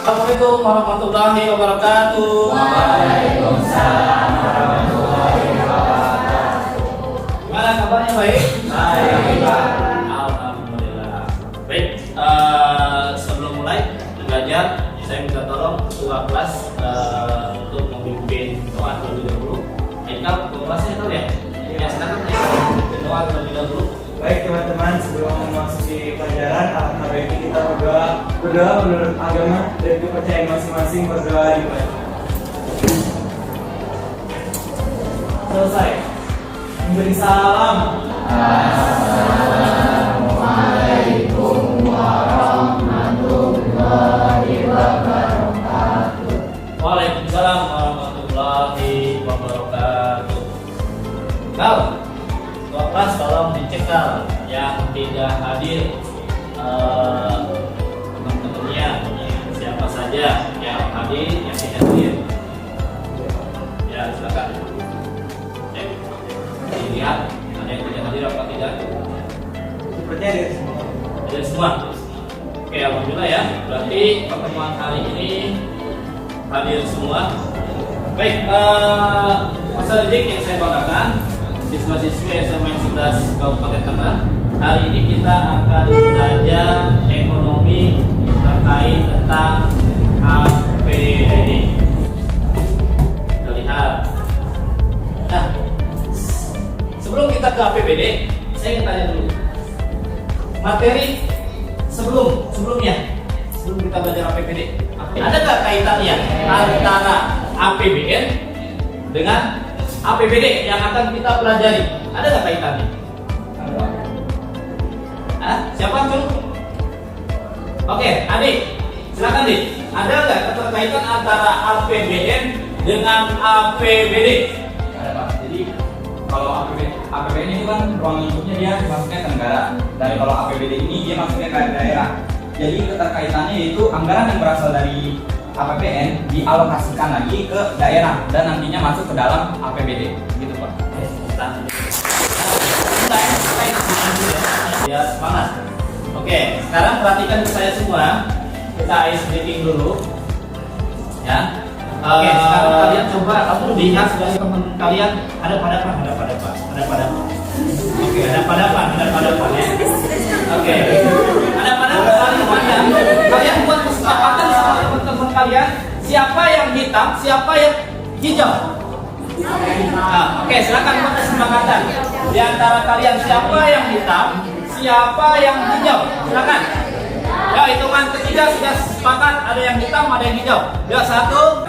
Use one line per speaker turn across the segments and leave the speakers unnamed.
Assalamualaikum warahmatullahi wabarakatuh.
Waalaikumsalam warahmatullahi wabarakatuh.
Gimana kabarnya, baik?
Baik, Pak.
Alhamdulillah. Baik, sebelum mulai belajar, saya minta tolong ketua kelas untuk memimpin doa terlebih dahulu. Aikal, ketua kelasnya tahu ya? Ya, silakan doa terlebih dahulu.
Baik teman-teman, sebelum memasuki pelajaran, alangkah baiknya kita berdoa menurut agama dan kepercayaan masing-masing. Berdoa dimulai. Selesai. Memberi salam.
Assalamualaikum warahmatullahi wabarakatuh.
Waalaikumsalam warahmatullahi wabarakatuh. Kau, ketua kelas tolong dicekal yang tidak hadir teman-temannya, siapa saja yang hadir, yang tidak hadir. Ya, silakan. Cek, dilihat ada yang tidak hadir apa tidak?
Sepertinya ada semua.
Ada semua. Oke, alhamdulillah ya. Berarti pertemuan hari ini hadir semua. Baik, masa didik yang saya banggakan, siswa-siswi SMA 11 Kabupaten Tangerang. Hari ini kita akan belajar ekonomi terkait tentang APBD. Kita lihat. Nah, sebelum kita ke APBD, saya ingin tanya dulu. Materi sebelum kita belajar APBD, ada nggak kaitannya antara APBN dengan APBD yang akan kita pelajari? Ada nggak kaitannya? Siapa tuh? Oke, Adik, silakan Dik. Ada nggak keterkaitan antara APBN dengan APBD?
Ada, Pak. Jadi kalau APBN itu kan ruang lingkupnya dia masuknya ke negara, dan kalau APBD ini dia masuknya ke daerah. Jadi keterkaitannya yaitu anggaran yang berasal dari APBN dialokasikan lagi ke daerah dan nantinya masuk ke dalam APBD, gitu Pak.
Ya, semangat. Oke, sekarang perhatikan ke saya semua. Kita ice breaking dulu. Ya. Oke, sekarang kalian coba kamu lihat sebagai teman kalian ada pada apa? Oke, ada pada apa ya. Oke. Ada pada kalian buat kesepakatan sama teman-teman kalian, siapa yang hitam, siapa yang hijau. Nah, oke, silakan buat kesepakatan. Di antara kalian siapa yang hitam, siapa yang hijau. Silakan. Ya, hitungan ketiga sudah sepakat, ada yang hitam, ada yang hijau. Ya, satu.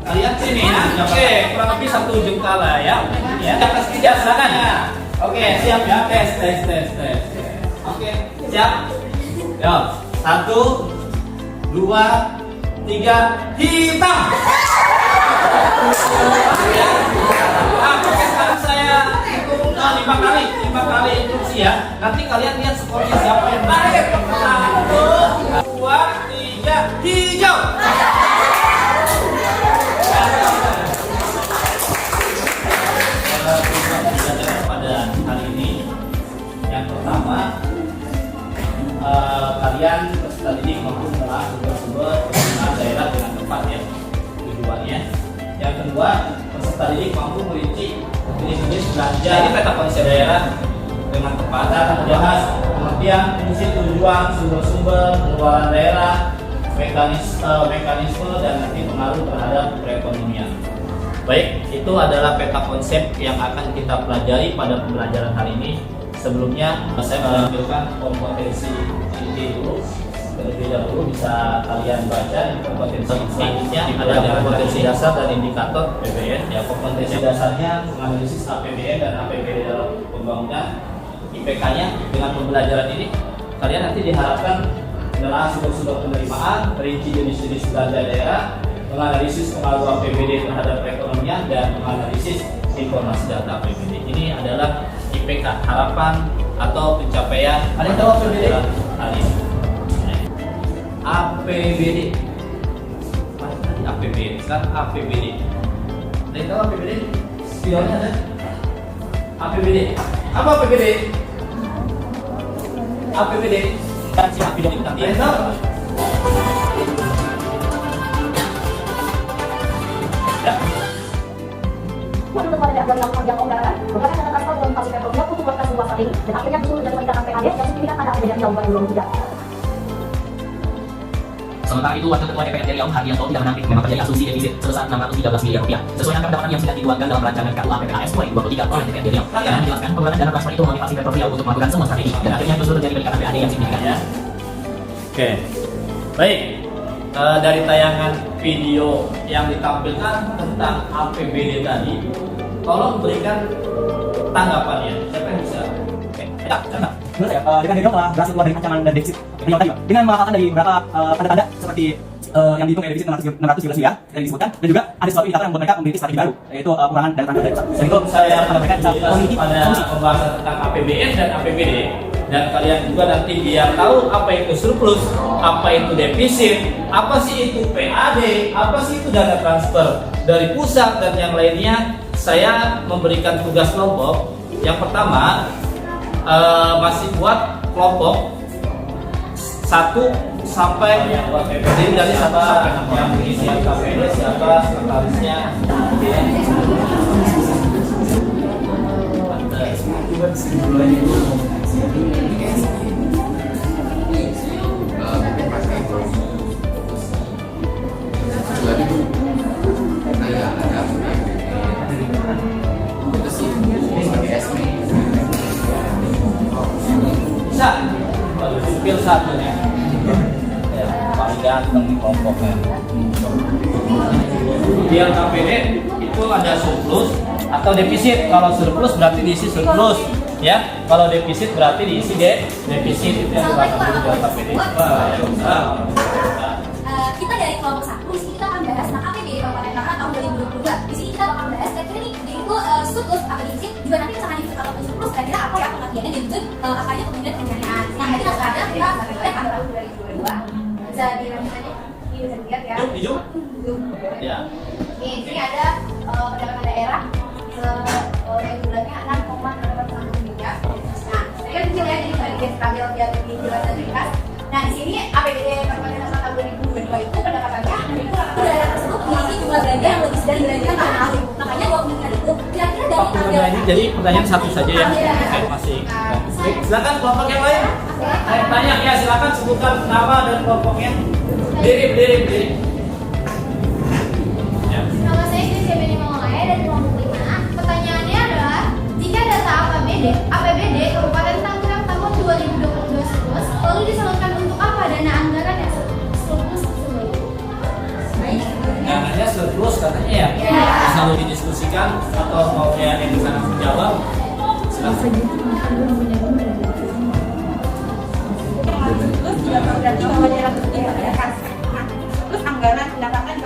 Kalian sini ya. Oke, kurang lebih satu jengkal lah ya. Ya, atas tiga silakan ya. Oke, siap ya. Tes. Oke, siap. Ya, 1, 2, 3, hitam. Oke, sekarang saya hitung 5 kali instruksi ya. Nanti kalian lihat skornya siapa yang menang. 1, 2, 3, hijau. Pada hari ini, yang pertama, kalian peserta didik mampu menelaah sumber-sumber penerimaan daerah dengan tepat ya, tujuannya. Yang kedua, peserta didik mampu merinci jenis-jenis belanja ini peta konsep daerah dengan tepat dan membahas pengertian fungsi, tujuan, sumber-sumber pengeluaran daerah, mekanisme dan nanti pengaruh terhadap perekonomian. Baik, itu adalah peta konsep yang akan kita pelajari pada pembelajaran hari ini. Sebelumnya saya menampilkan kompetensi inti dulu. Terlebih dahulu bisa kalian baca di kompetensi selanjutnya ada kompetensi dasar dan indikator APBN. Ya, kompetensi dasarnya menganalisis APBN dan APBD dalam pembangunan. IPK-nya dengan pembelajaran ini kalian nanti diharapkan menelaah sumber-sumber penerimaan, merinci jenis-jenis belanja daerah, menganalisis pengaruh APBD terhadap perekonomian dan menganalisis informasi data APBD. Ini adalah IPK, harapan atau pencapaian. Ada yang tahu APBD? Hari ini. APBD. APBD. Sekarang APBD. Ada yang tahu APBD? Spionnya ada? APBD. Apa APBD? APBD. Dan simak video ini nanti. Ada yang tahu?
Untuk kepada dari yang menjangkau anggaran, beberapa dana transfer dalam fasilitas pembangunan untuk kualitas sebuah saat ini, dan akhirnya muncul menjadi peningkatan PAD yang signifikan pada APBD tahun 2023.
Sementara itu, Wakil Ketua DPR Riau Hardianto tidak menampik memang terjadi asumsi defisit sebesar 613 miliar rupiah sesuai angka pendapatan yang sedang dituangkan dalam rancangan KUA PPAS 2023 oleh DPR Riau. Karena menjelaskan penggunaan dana transfer itu memotivasi Pemprov Riau untuk melakukan semua strategi dan akhirnya justru terjadi peningkatan PAD yang signifikan.
Ya. Oke, baik. Dari tayangan video yang ditampilkan tentang APBD tadi, tolong berikan tanggapannya. Siapa yang bisa? Oke, ya, Chandra.
Menurut saya, DPR Riau telah berhasil keluar dari ancaman dan defisit Riau tadi, Pak. Dengan menghafalkan dari beberapa tanda-tanda seperti yang dihitung dari defisit 613 miliar yang disebutkan, dan juga ada sesuatu indikator yang membuat mereka memiliki strategi baru, yaitu pengurangan dana transfer dari pusat. Dan itu
Saya
mereka bisa memiliki
pada
solusi.
pembahasan tentang APBN dan APBD, dan kalian juga nanti biar tahu apa itu surplus, apa itu defisit, apa sih itu PAD, apa sih itu dana transfer dari pusat dan yang lainnya. Saya memberikan tugas kelompok. Yang pertama, masih buat kelompok 1 sampai jadi dari 1 sampai 6 yang mengisi KPD siapa, sekretarisnya. Bisa sipil satu nih ya, paling ganteng di kelompoknya. Biar KPD itu ada surplus atau defisit. Kalau surplus berarti diisi surplus ya, kalau defisit berarti diisi defisit. Itu yang dibahas dulu biar KPD.
Kita dari kelompok 1, di sini kita akan bahas tentang APBD Kabupaten Tangerang tahun 2022. Di sini kita akan bahas kira-kira nih, yaitu surplus atau defisit, juga nanti misalkan defisit ataupun surplus, kira-kira apa ya pengertiannya dan juga apanya kemudian pendanaan. Nah, nanti langsung ada kita mulai pada tahun 2022. Bisa dilanjut aja, ini bisa dilihat ya.
Hijau? Ya.
Nih, di sini ada pendapatan daerah yang jumlahnya 6,81 miliar. Nah, saya kan kecil ya, jadi bagian stabil biar lebih jelas dan ringkas. Nah, di sini APBD Kabupaten Tangerang tahun 2022 itu pendapatannya daerah tersebut memiliki jumlah belanja yang lebih dari belanja tahun lalu. Makanya 20 miliar itu kira-kira dari
Waktu ini jadi pertanyaan satu saja ya. Masih. Silakan kelompok yang lain. Saya tanya ya, silakan sebutkan nama dan kelompoknya. Berdiri. Ya.
Nama saya Krisya Beni Maulaya dari kelompok 5. Pertanyaannya adalah, jika data APBD Kabupaten Tangerang tahun 2022 surplus, lalu disalurkan untuk apa dana anggaran yang surplus tersebut?
Namanya surplus katanya ya. Selalu didiskusikan atau mau yang bisa langsung jawab. Silakan.
Terus anggaran pendapatan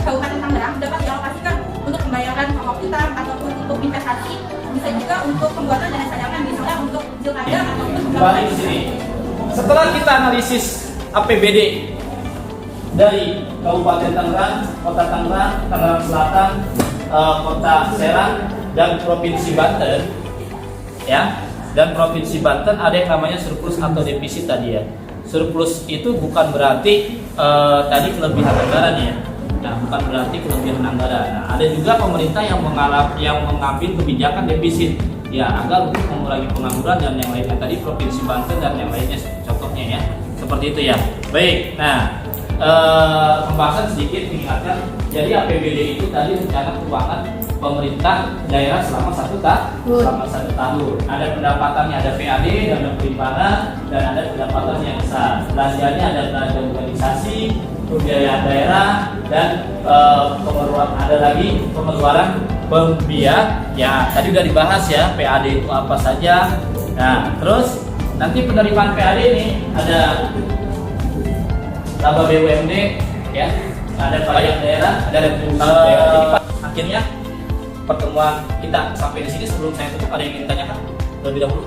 Kabupaten Tangerang dapat dialokasikan untuk pembayaran pokok utang ataupun untuk investasi, bisa juga untuk pembuatan dana cadangan, misalnya untuk pilkada ataupun
Kembali ke sini. Setelah kita analisis APBD dari Kabupaten Tangerang, Kota Tangerang, Tangerang Selatan, Kota Serang, dan Provinsi Banten, ya, dan Provinsi Banten ada yang namanya surplus atau defisit tadi ya. Surplus itu bukan berarti tadi kelebihan anggaran ya. Nah, bukan berarti kelebihan anggaran. Nah, ada juga pemerintah yang mengambil kebijakan defisit ya agar untuk mengurangi pengangguran dan yang lainnya tadi Provinsi Banten dan yang lainnya contohnya ya. Seperti itu ya. Baik. Nah, pembahasan sedikit mengingatkan. Jadi APBD itu tadi rencana keuangan pemerintah daerah selama 1 tahun. Ada pendapatannya, ada PAD, ada penerimaan, dan ada pendapatan yang sah. Belanjanya ada belanja organisasi, pembiayaan daerah, dan ada lagi pengeluaran pembiayaan. Ya, tadi udah dibahas ya, PAD itu apa saja. Nah, terus nanti penerimaan PAD ini ada laba BUMD, ya, ada pajak daerah, ada retribusi daerah. Jadi akhirnya pertemuan kita sampai di sini. Sebelum saya tutup, ada yang ingin tanyakan terlebih dahulu?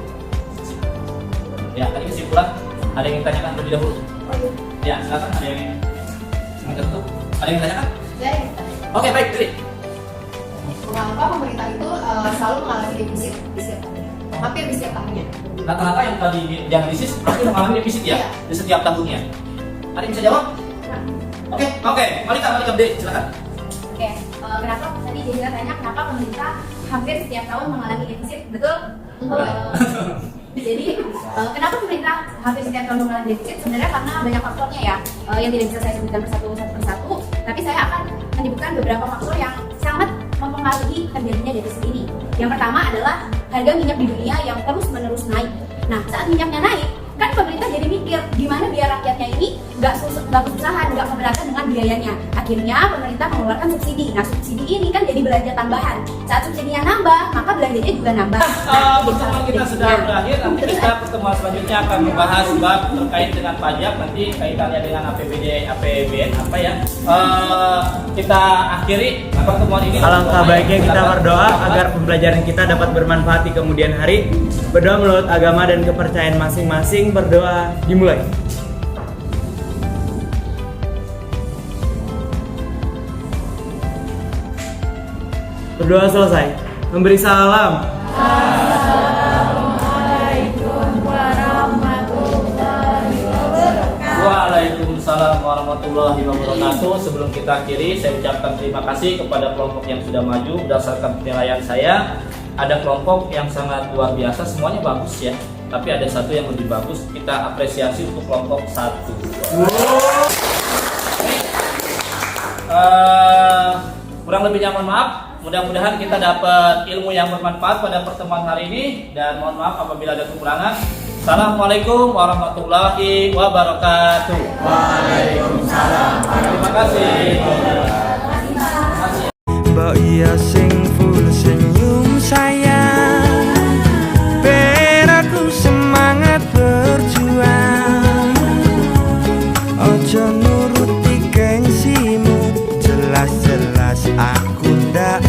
Ya, tadi kesimpulan ada yang ingin tanyakan terlebih dahulu? Ya, silakan. Ada yang ingin tutup? Ada yang ingin tanyakan?
Ya,
Oke, baik, Tri.
mengapa pemerintah itu selalu mengalami defisit di setiap tahunnya? Hampir di setiap tahunnya.
Rata-rata yang tadi dianalisis pasti mengalami defisit ya di setiap tahunnya. Ada yang bisa jawab? Oke, Malika, Dek, silakan.
Oke, kenapa tadi Jessica tanya kenapa pemerintah hampir setiap tahun mengalami defisit, betul? Jadi kenapa pemerintah hampir setiap tahun mengalami defisit? Sebenarnya karena banyak faktornya ya, yang tidak bisa saya sebutkan satu persatu. Tapi saya akan menyebutkan beberapa faktor yang sangat mempengaruhi terjadinya defisit ini. Yang pertama adalah harga minyak di dunia yang terus-menerus naik. Nah, saat minyaknya naik, kan pemerintah jadi mikir gimana biar rakyatnya ini nggak kesusahan, nggak keberatan dengan biayanya. Akhirnya pemerintah mengeluarkan subsidi. Nah, subsidi ini kan jadi belanja tambahan. Saat subsidinya nambah, maka belanjanya juga nambah.
Pertemuan kita sudah berakhir. Nanti kita pertemuan selanjutnya akan membahas bab terkait dengan pajak. Nanti kaitannya dengan APBD, APBN apa ya? Kita akhiri pertemuan ini.
Alangkah baiknya kita berdoa agar pembelajaran kita dapat bermanfaat di kemudian hari. Berdoa menurut agama dan kepercayaan masing-masing. Berdoa dimulai. Berdoa selesai. Memberi salam.
Waalaikumsalam warahmatullahi wabarakatuh. Sebelum kita akhiri, saya ucapkan terima kasih kepada kelompok yang sudah maju berdasarkan penilaian saya. Ada kelompok yang sangat luar biasa, semuanya bagus ya. Tapi ada satu yang lebih bagus, kita apresiasi untuk kelompok 1. Kurang lebihnya mohon maaf. Mudah-mudahan kita dapat ilmu yang bermanfaat pada pertemuan hari ini. Dan mohon maaf apabila ada kekurangan. Assalamualaikum warahmatullahi wabarakatuh.
Waalaikumsalam.
Terima kasih.
Mbak iya sing full senyum sayang, ben aku semangat berjuang. Ojo nuruti gengsimu, jelas-jelas aku ndak